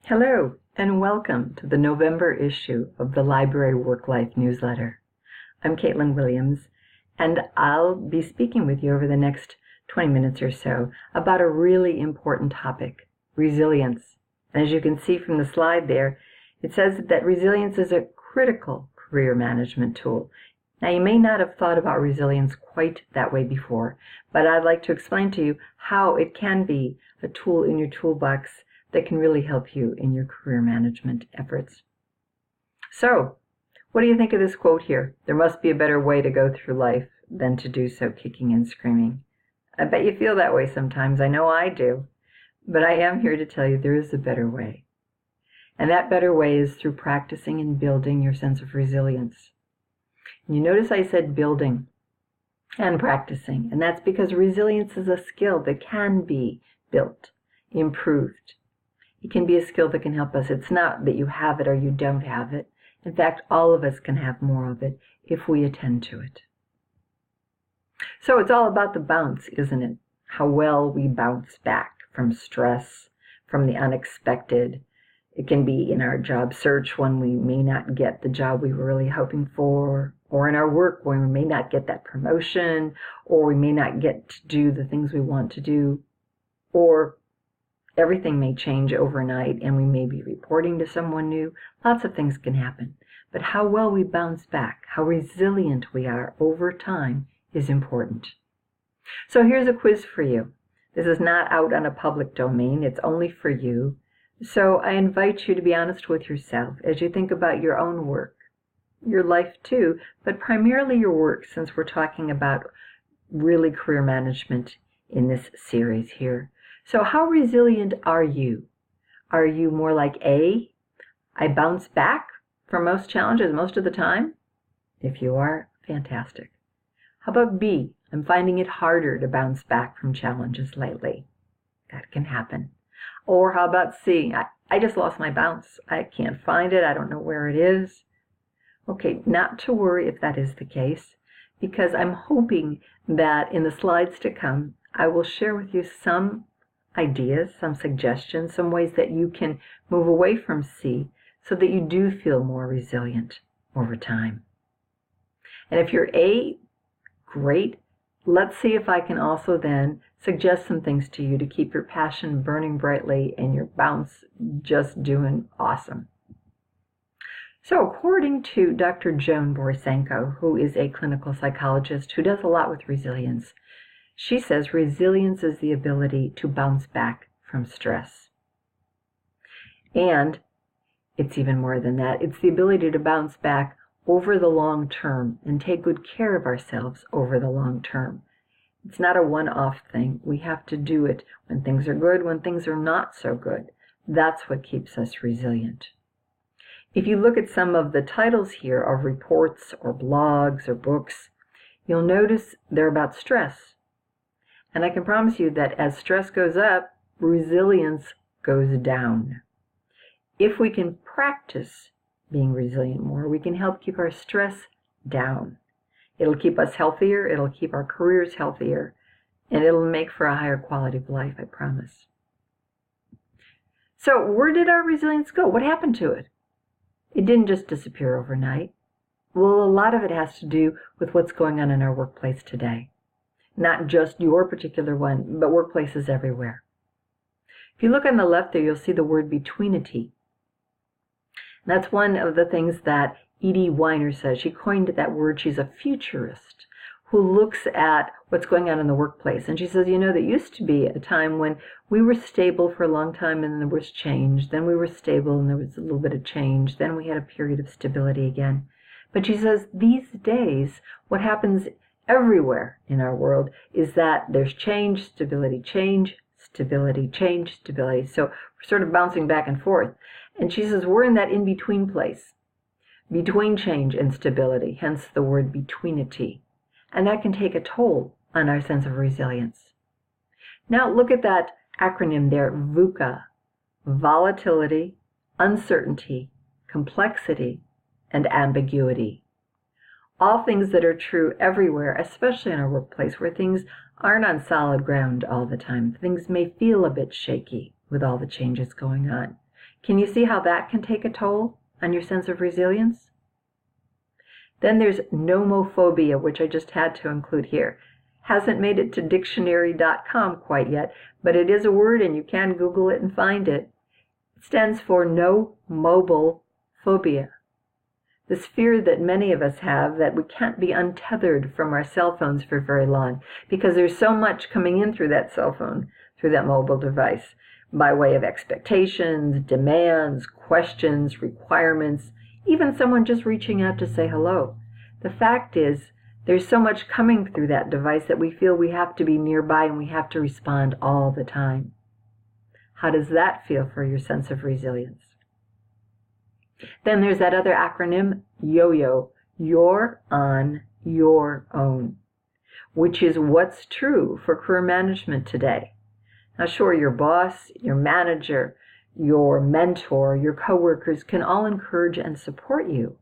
Hello, and welcome to the November issue of the Library Worklife Newsletter. I'm Caitlin Williams, and I'll be speaking with you over the next 20 minutes or so about a really important topic, resilience. And as you can see from the slide there, it says that resilience is a critical career management tool. Now, you may not have thought about resilience quite that way before, but I'd like to explain to you how it can be a tool in your toolbox that can really help you in your career management efforts. So, what do you think of this quote here? There must be a better way to go through life than to do so kicking and screaming. I bet you feel that way sometimes. I know I do. But I am here to tell you there is a better way. And that better way is through practicing and building your sense of resilience. And you notice I said building and practicing. And that's because resilience is a skill that can be built, improved. It can be a skill that can help us. It's not that you have it or you don't have it. In fact, all of us can have more of it if we attend to it. So it's all about the bounce, isn't it? How well we bounce back from stress, from the unexpected. It can be in our job search when we may not get the job we were really hoping for, or in our work when we may not get that promotion, or we may not get to do the things we want to do, or everything may change overnight and we may be reporting to someone new. Lots of things can happen. But how well we bounce back, how resilient we are over time is important. So here's a quiz for you. This is not out on a public domain. It's only for you. So I invite you to be honest with yourself as you think about your own work, your life too, but primarily your work, since we're talking about really career management in this series here. So how resilient are you? Are you more like A, I bounce back from most challenges most of the time? If you are, fantastic. How about B, I'm finding it harder to bounce back from challenges lately? That can happen. Or how about C, I just lost my bounce. I can't find it. I don't know where it is. Okay, not to worry if that is the case, because I'm hoping that in the slides to come, I will share with you some ideas, some suggestions, some ways that you can move away from C so that you do feel more resilient over time. And if you're A, great. Let's see if I can also then suggest some things to you to keep your passion burning brightly and your bounce just doing awesome. So according to Dr. Joan Borisenko, who is a clinical psychologist who does a lot with resilience, she says resilience is the ability to bounce back from stress. And it's even more than that. It's the ability to bounce back over the long term and take good care of ourselves over the long term. It's not a one-off thing. We have to do it when things are good, when things are not so good. That's what keeps us resilient. If you look at some of the titles here of reports or blogs or books, you'll notice they're about stress. And I can promise you that as stress goes up, resilience goes down. If we can practice being resilient more, we can help keep our stress down. It'll keep us healthier, it'll keep our careers healthier, and it'll make for a higher quality of life, I promise. So where did our resilience go? What happened to it? It didn't just disappear overnight. Well, a lot of it has to do with what's going on in our workplace today. Not just your particular one, but workplaces everywhere. If you look on the left there, you'll see the word betweenity. That's one of the things that Edie Weiner says. She coined that word. She's a futurist who looks at what's going on in the workplace. And she says, there used to be a time when we were stable for a long time and there was change. Then we were stable and there was a little bit of change. Then we had a period of stability again. But she says these days, what happens everywhere in our world is that there's change, stability, change, stability, change, stability. So we're sort of bouncing back and forth. And she says we're in that in-between place, between change and stability, hence the word betweenity. And that can take a toll on our sense of resilience. Now look at that acronym there, VUCA: volatility, uncertainty, complexity, and ambiguity. All things that are true everywhere, especially in our workplace where things aren't on solid ground all the time. Things may feel a bit shaky with all the changes going on. Can you see how that can take a toll on your sense of resilience? Then there's nomophobia, which I just had to include here. Hasn't made it to dictionary.com quite yet, but it is a word and you can Google it and find it. It stands for no mobile phobia. This fear that many of us have that we can't be untethered from our cell phones for very long because there's so much coming in through that cell phone, through that mobile device, by way of expectations, demands, questions, requirements, even someone just reaching out to say hello. The fact is, there's so much coming through that device that we feel we have to be nearby and we have to respond all the time. How does that feel for your sense of resilience? Then there's that other acronym, YOYO, you're on your own, which is what's true for career management today. Now sure, your boss, your manager, your mentor, your coworkers can all encourage and support you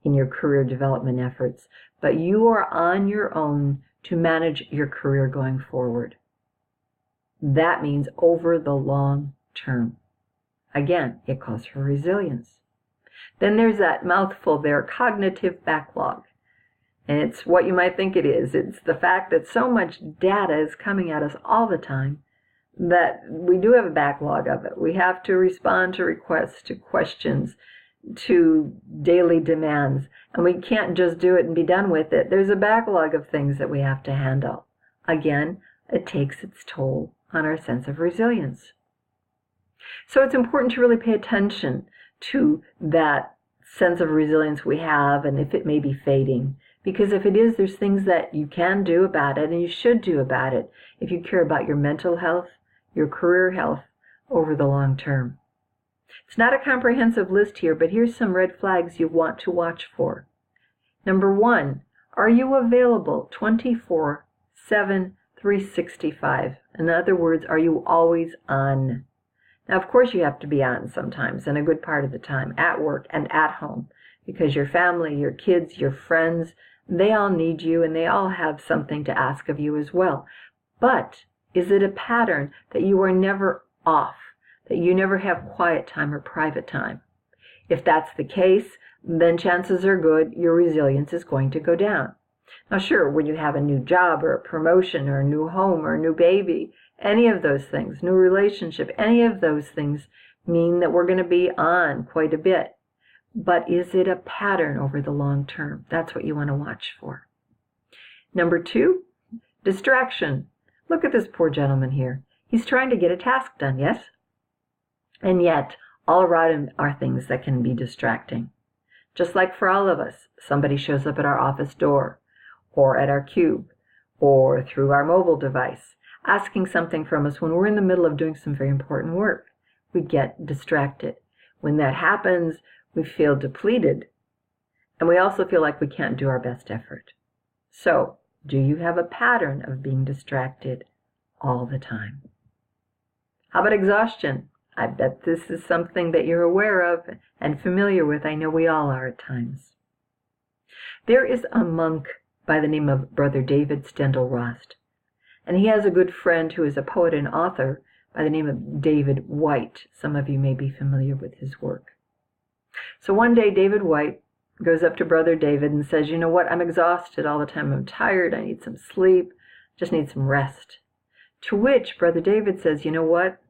in your career development efforts, but you are on your own to manage your career going forward. That means over the long term. Again, it calls for resilience. Then there's that mouthful there, cognitive backlog. And it's what you might think it is. It's the fact that so much data is coming at us all the time that we do have a backlog of it. We have to respond to requests, to questions, to daily demands, and we can't just do it and be done with it. There's a backlog of things that we have to handle. Again, it takes its toll on our sense of resilience. So it's important to really pay attention to that sense of resilience we have and if it may be fading. Because if it is, there's things that you can do about it and you should do about it if you care about your mental health, your career health over the long term. It's not a comprehensive list here, but here's some red flags you want to watch for. Number 1, are you available 24/7, 365? In other words, are you always on? Now, of course, you have to be on sometimes, and a good part of the time, at work and at home, because your family, your kids, your friends, they all need you, and they all have something to ask of you as well. But is it a pattern that you are never off, that you never have quiet time or private time? If that's the case, then chances are good your resilience is going to go down. Now, sure, when you have a new job or a promotion or a new home or a new baby, any of those things, new relationship, any of those things mean that we're going to be on quite a bit. But is it a pattern over the long term? That's what you want to watch for. Number 2, distraction. Look at this poor gentleman here. He's trying to get a task done, yes? And yet, all around him are things that can be distracting. Just like for all of us, somebody shows up at our office door, or at our cube, or through our mobile device, asking something from us when we're in the middle of doing some very important work. We get distracted. When that happens, we feel depleted, and we also feel like we can't do our best effort. So, do you have a pattern of being distracted all the time? How about exhaustion? I bet this is something that you're aware of and familiar with. I know we all are at times. There is a monk by the name of Brother David Steindl-Rast, and he has a good friend who is a poet and author by the name of David White. Some of you may be familiar with his work. So one day David White goes up to Brother David and says, you know what, I'm exhausted all the time. I'm tired. I need some sleep. Just need some rest. To which Brother David says, you know what?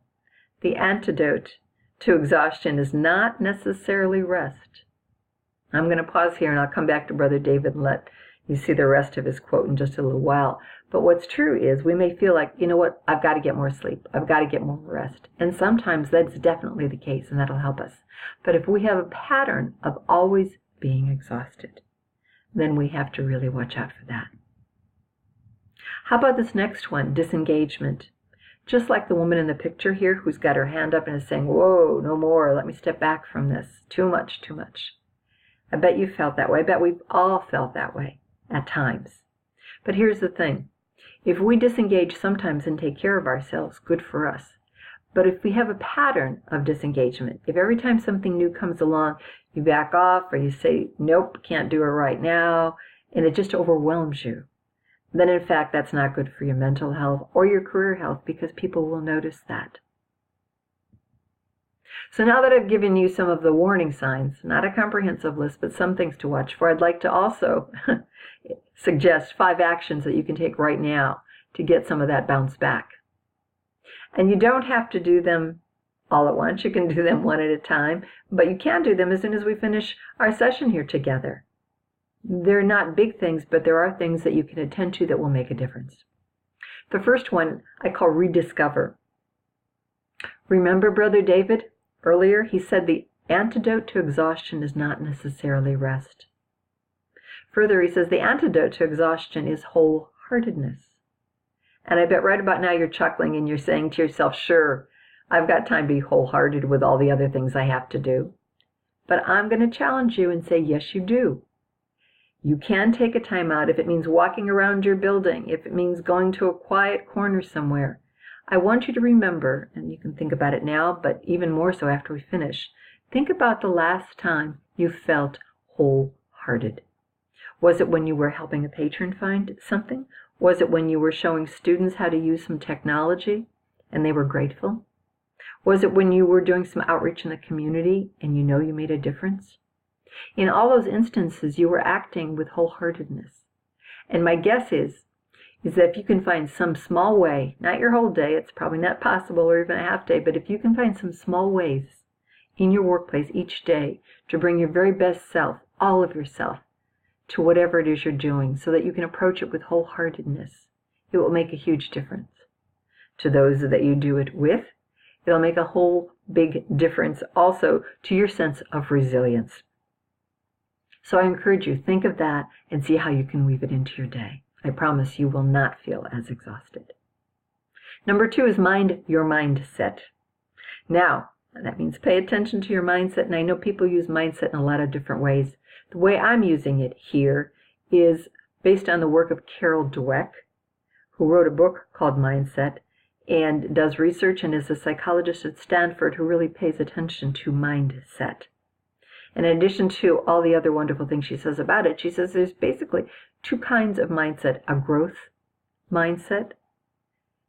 The antidote to exhaustion is not necessarily rest. I'm going to pause here and I'll come back to Brother David and let you see the rest of his quote in just a little while. But what's true is we may feel like, you know what, I've got to get more sleep. I've got to get more rest. And sometimes that's definitely the case, and that'll help us. But if we have a pattern of always being exhausted, then we have to really watch out for that. How about this next one, disengagement? Just like the woman in the picture here who's got her hand up and is saying, whoa, no more, let me step back from this. Too much, too much. I bet you felt that way. I bet we've all felt that way at times. But here's the thing. If we disengage sometimes and take care of ourselves, good for us. But if we have a pattern of disengagement, if every time something new comes along, you back off or you say, nope, can't do it right now, and it just overwhelms you, then in fact that's not good for your mental health or your career health because people will notice that. So now that I've given you some of the warning signs, not a comprehensive list, but some things to watch for, I'd like to also suggest 5 actions that you can take right now to get some of that bounce back. And you don't have to do them all at once. You can do them one at a time, but you can do them as soon as we finish our session here together. They're not big things, but there are things that you can attend to that will make a difference. The first one I call rediscover. Remember Brother David? Earlier, he said the antidote to exhaustion is not necessarily rest. Further, he says the antidote to exhaustion is wholeheartedness. And I bet right about now you're chuckling and you're saying to yourself, sure, I've got time to be wholehearted with all the other things I have to do. But I'm going to challenge you and say, yes, you do. You can take a time out if it means walking around your building, if it means going to a quiet corner somewhere. I want you to remember, and you can think about it now, but even more so after we finish, think about the last time you felt wholehearted. Was it when you were helping a patron find something? Was it when you were showing students how to use some technology and they were grateful? Was it when you were doing some outreach in the community and you know you made a difference? In all those instances, you were acting with wholeheartedness. And my guess is that if you can find some small way, not your whole day, it's probably not possible, or even a half day, but if you can find some small ways in your workplace each day to bring your very best self, all of yourself, to whatever it is you're doing, so that you can approach it with wholeheartedness, it will make a huge difference. To those that you do it with, it'll make a whole big difference also to your sense of resilience. So I encourage you, think of that and see how you can weave it into your day. I promise you will not feel as exhausted. Number 2 is mind your mindset. Now, that means pay attention to your mindset, and I know people use mindset in a lot of different ways. The way I'm using it here is based on the work of Carol Dweck, who wrote a book called Mindset and does research and is a psychologist at Stanford who really pays attention to mindset. And in addition to all the other wonderful things she says about it, she says there's basically 2 kinds of mindset: a growth mindset.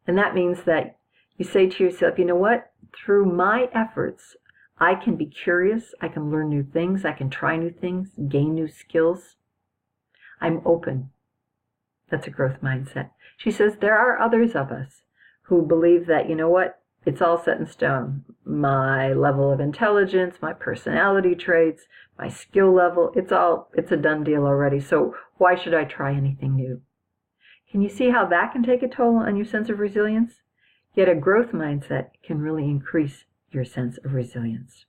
And that means that you say to yourself, you know what? Through my efforts, I can be curious, I can learn new things, I can try new things, gain new skills. I'm open. That's a growth mindset. She says there are others of us who believe that, you know what? It's all set in stone. My level of intelligence, my personality traits, my skill level, it's a done deal already. So why should I try anything new? Can you see how that can take a toll on your sense of resilience? Yet a growth mindset can really increase your sense of resilience.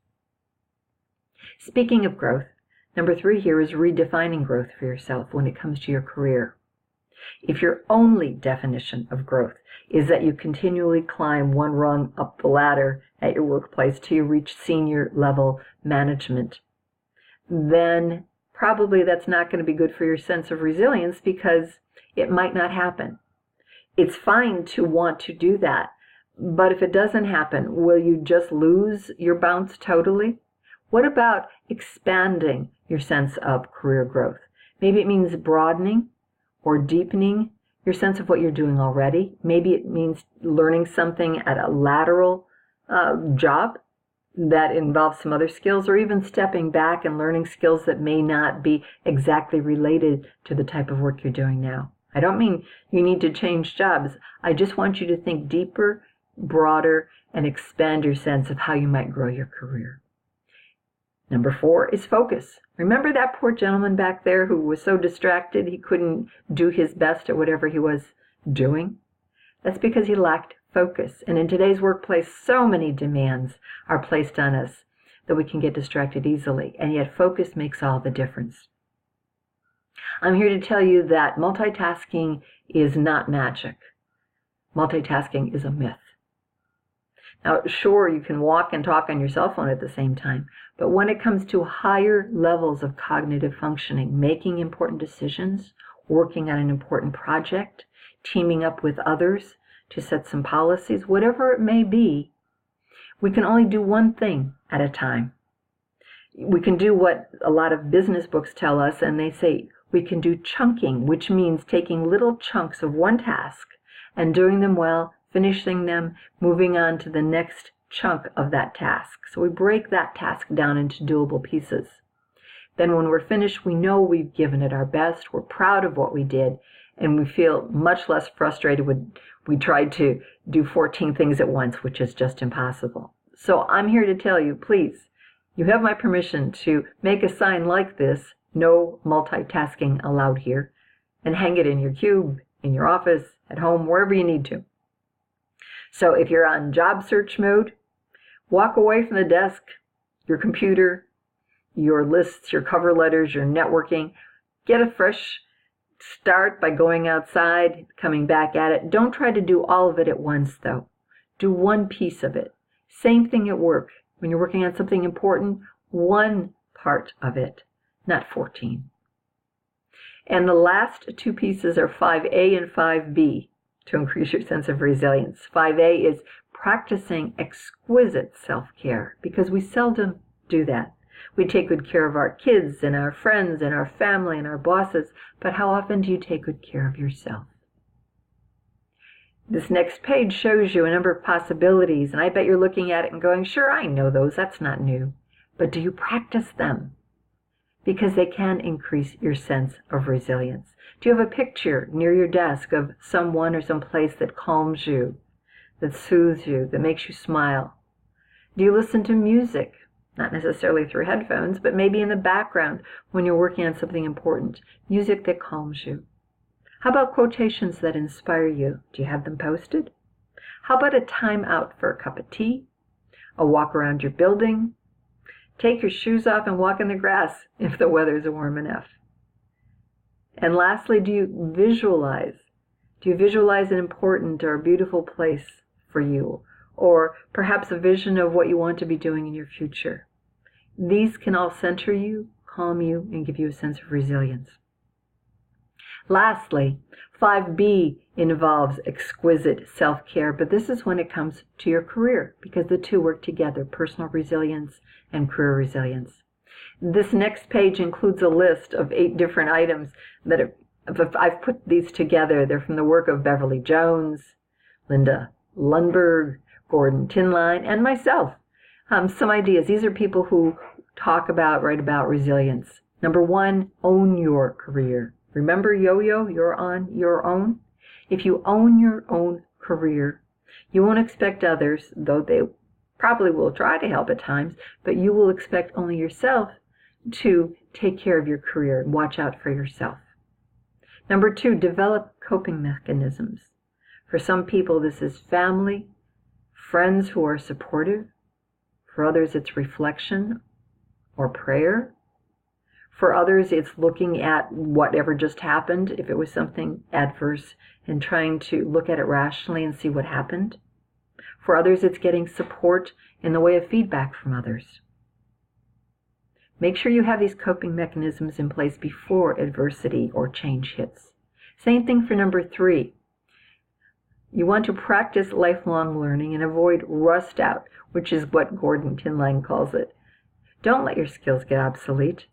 Speaking of growth, number 3 here is redefining growth for yourself when it comes to your career. If your only definition of growth is that you continually climb one rung up the ladder at your workplace till you reach senior level management, then probably that's not going to be good for your sense of resilience, because it might not happen. It's fine to want to do that, but if it doesn't happen, will you just lose your bounce totally? What about expanding your sense of career growth? Maybe it means broadening or deepening your sense of what you're doing already. Maybe it means learning something at a lateral job that involves some other skills, or even stepping back and learning skills that may not be exactly related to the type of work you're doing now. I don't mean you need to change jobs. I just want you to think deeper, broader, and expand your sense of how you might grow your career. Number 4 is focus. Remember that poor gentleman back there who was so distracted he couldn't do his best at whatever he was doing? That's because he lacked focus. And in today's workplace, so many demands are placed on us that we can get distracted easily. And yet focus makes all the difference. I'm here to tell you that multitasking is not magic. Multitasking is a myth. Now, sure, you can walk and talk on your cell phone at the same time, but when it comes to higher levels of cognitive functioning, making important decisions, working on an important project, teaming up with others to set some policies, whatever it may be, we can only do one thing at a time. We can do what a lot of business books tell us, and they say we can do chunking, which means taking little chunks of one task and doing them well, finishing them, moving on to the next chunk of that task. So we break that task down into doable pieces. Then when we're finished, we know we've given it our best, we're proud of what we did, and we feel much less frustrated when we tried to do 14 things at once, which is just impossible. So I'm here to tell you, please, you have my permission to make a sign like this, no multitasking allowed here, and hang it in your cube, in your office, at home, wherever you need to. So if you're on job search mode, walk away from the desk, your computer, your lists, your cover letters, your networking. Get a fresh start by going outside, coming back at it. Don't try to do all of it at once, though. Do one piece of it. Same thing at work. When you're working on something important, one part of it, not 14. And the last two pieces are 5A and 5B to increase your sense of resilience. 5A is practicing exquisite self-care, because we seldom do that. We take good care of our kids and our friends and our family and our bosses, but how often do you take good care of yourself? This next page shows you a number of possibilities, and I bet you're looking at it and going, sure, I know those, that's not new. But do you practice them? Because they can increase your sense of resilience. Do you have a picture near your desk of someone or some place that calms you, that soothes you, that makes you smile? Do you listen to music? Not necessarily through headphones, but maybe in the background when you're working on something important. Music that calms you. How about quotations that inspire you? Do you have them posted? How about a time out for a cup of tea? A walk around your building? Take your shoes off and walk in the grass if the weather's warm enough. And lastly, do you visualize? Do you visualize an important or a beautiful place for you? Or perhaps a vision of what you want to be doing in your future? These can all center you, calm you, and give you a sense of resilience. Lastly, 5B involves exquisite self-care, but this is when it comes to your career, because the two work together, personal resilience and career resilience. This next page includes a list of 8 different items that I've put these together. They're from the work of Beverly Jones, Linda Lundberg, Gordon Tinline, and myself. Some ideas. These are people who write about resilience. Number 1, own your career. Remember yo-yo, you're on your own? If you own your own career, you won't expect others, though they probably will try to help at times, but you will expect only yourself to take care of your career and watch out for yourself. Number 2, develop coping mechanisms. For some people, this is family, friends who are supportive. For others, it's reflection or prayer. For others, it's looking at whatever just happened, if it was something adverse, and trying to look at it rationally and see what happened. For others, it's getting support in the way of feedback from others. Make sure you have these coping mechanisms in place before adversity or change hits. Same thing for number 3. You want to practice lifelong learning and avoid rust out, which is what Gordon Tinline calls it. Don't let your skills get obsolete.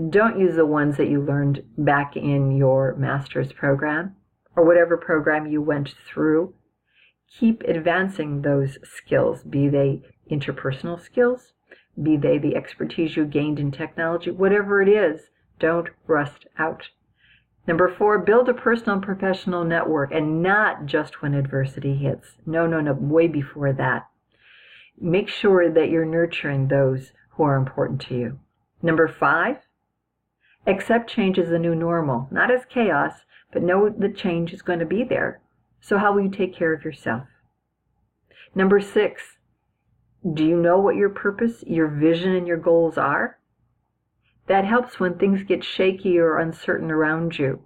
Don't use the ones that you learned back in your master's program or whatever program you went through. Keep advancing those skills, be they interpersonal skills, be they the expertise you gained in technology, whatever it is, don't rust out. Number 4, build a personal and professional network, and not just when adversity hits. No, way before that. Make sure that you're nurturing those who are important to you. Number 5, accept change as the new normal, not as chaos, but know that change is going to be there. So how will you take care of yourself? Number 6, do you know what your purpose, your vision, and your goals are? That helps when things get shaky or uncertain around you.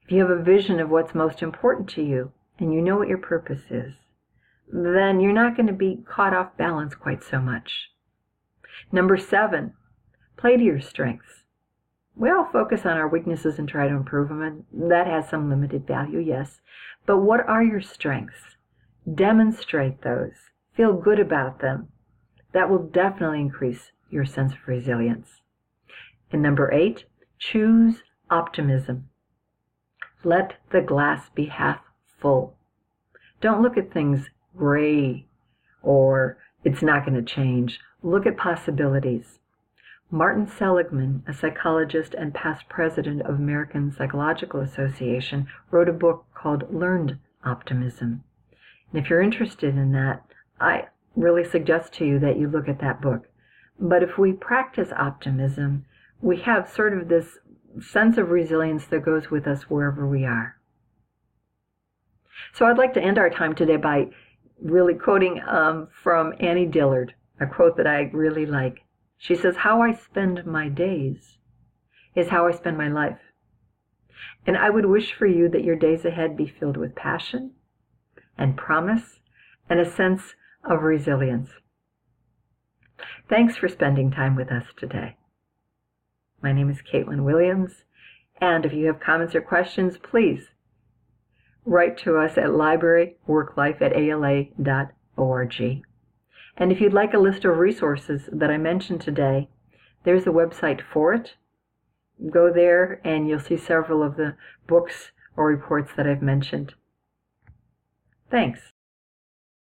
If you have a vision of what's most important to you, and you know what your purpose is, then you're not going to be caught off balance quite so much. Number 7, play to your strengths. We all focus on our weaknesses and try to improve them, and that has some limited value, yes. But what are your strengths? Demonstrate those. Feel good about them. That will definitely increase your sense of resilience. And number 8, choose optimism. Let the glass be half full. Don't look at things gray or it's not going to change. Look at possibilities. Martin Seligman, a psychologist and past president of American Psychological Association, wrote a book called Learned Optimism. And if you're interested in that, I really suggest to you that you look at that book. But if we practice optimism, we have sort of this sense of resilience that goes with us wherever we are. So I'd like to end our time today by really quoting from Annie Dillard, a quote that I really like. She says, "How I spend my days is how I spend my life." And I would wish for you that your days ahead be filled with passion and promise and a sense of resilience. Thanks for spending time with us today. My name is Caitlin Williams, and if you have comments or questions, please write to us at libraryworklife@ala.org. And if you'd like a list of resources that I mentioned today, there's a website for it. Go there and you'll see several of the books or reports that I've mentioned. Thanks.